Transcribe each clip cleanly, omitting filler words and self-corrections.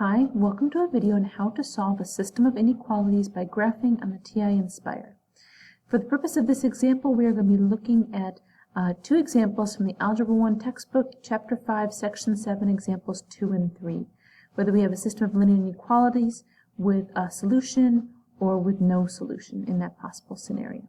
Hi, welcome to a video on how to solve a system of inequalities by graphing on the TI Inspire. For the purpose of this example, we are going to be looking at two examples from the Algebra 1 textbook, Chapter 5, Section 7, examples 2 and 3. Whether we have a system of linear inequalities with a solution or with no solution in that possible scenario.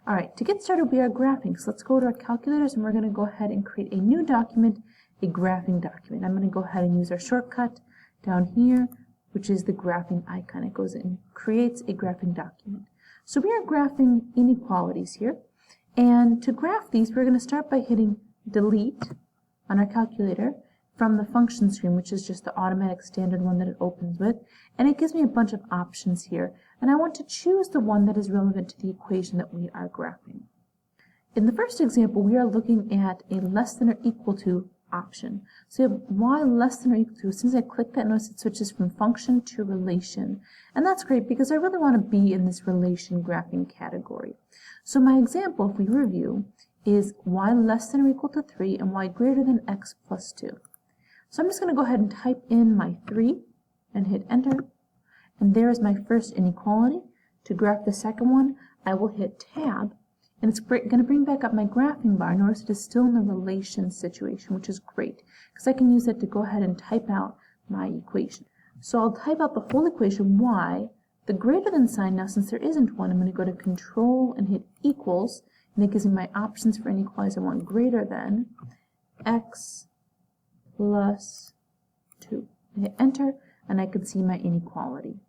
Alright, to get started we are graphing, so let's go to our calculators and we're going to go ahead and create a new document, a graphing document. I'm going to go ahead and use our shortcut down here, which is the graphing icon. It goes in, creates a graphing document. So we are graphing inequalities here, and to graph these we're going to start by hitting delete on our calculator from the function screen, which is just the automatic standard one that it opens with, and it gives me a bunch of options here, and I want to choose the one that is relevant to the equation that we are graphing. In the first example we are looking at a less than or equal to option. So you have y less than or equal to. As soon as I click that, notice it switches from function to relation. And that's great because I really want to be in this relation graphing category. So my example, if we review, is y less than or equal to 3 and y greater than x plus 2. So I'm just going to go ahead and type in my 3 and hit enter. And there is my first inequality. To graph the second one, I will hit tab. And it's going to bring back up my graphing bar. Notice it is still in the relation situation, which is great, because I can use it to go ahead and type out my equation. So I'll type out the whole equation, y, the greater than sign. Now since there isn't one, I'm going to go to control and hit equals, and it gives me my options for inequalities. I want greater than x plus 2. I hit enter, and I can see my inequality.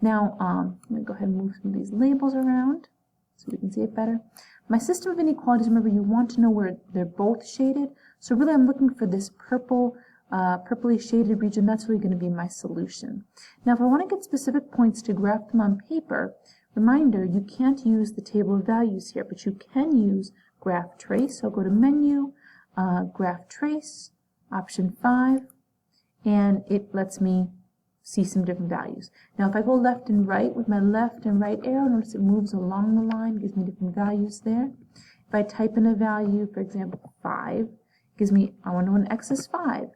Now I'm going to go ahead and move some of these labels around so we can see it better. My system of inequalities, remember, you want to know where they're both shaded. So really I'm looking for this purple, purpley shaded region. That's really going to be my solution. Now if I want to get specific points to graph them on paper, reminder, you can't use the table of values here, but you can use graph trace. So I'll go to menu, graph trace, option 5, and it lets me see some different values. Now if I go left and right with my left and right arrow, notice it moves along the line, gives me different values there. If I type in a value, for example 5, gives me, I want to know when x is 5,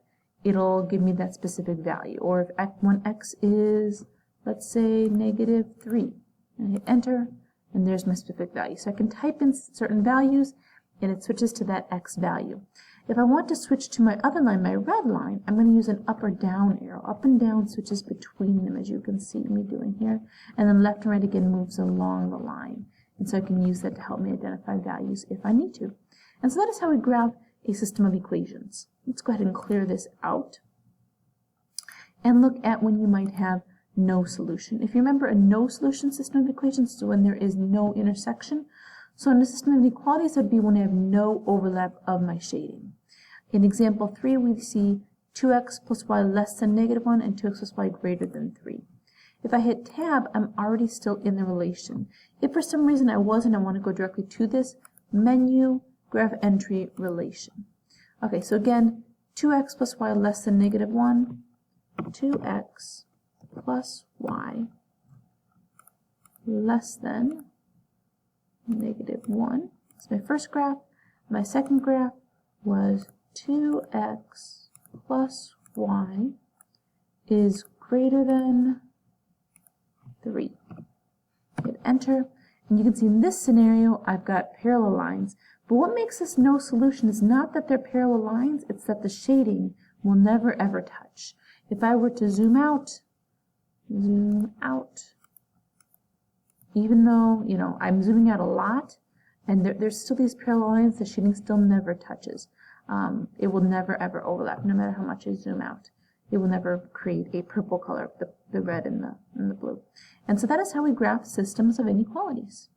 it'll give me that specific value. Or if when x is, let's say, -3, and I hit enter, and there's my specific value. So I can type in certain values and it switches to that x value. If I want to switch to my other line, my red line, I'm going to use an up or down arrow. Up and down switches between them, as you can see me doing here. And then left and right again moves along the line. And so I can use that to help me identify values if I need to. And so that is how we graph a system of equations. Let's go ahead and clear this out and look at when you might have no solution. If you remember, a no solution system of equations is when there is no intersection. So in a system of inequalities, that would be when I have no overlap of my shading. In example 3, we see 2x plus y less than -1 and 2x plus y greater than 3. If I hit tab, I'm already still in the relation. If for some reason I wasn't, I want to go directly to this menu, graph entry, relation. Okay, so again, 2x plus y less than -1, 2x plus y less than -1. That's my first graph. My second graph was 2x plus y is greater than 3. Hit enter, and you can see in this scenario I've got parallel lines. But what makes this no solution is not that they're parallel lines, it's that the shading will never ever touch. If I were to zoom out, even though, you know, I'm zooming out a lot, and there's still these parallel lines, the shading still never touches. It will never ever overlap, no matter how much I zoom out. It will never create a purple color, the red and the blue. And so that is how we graph systems of inequalities.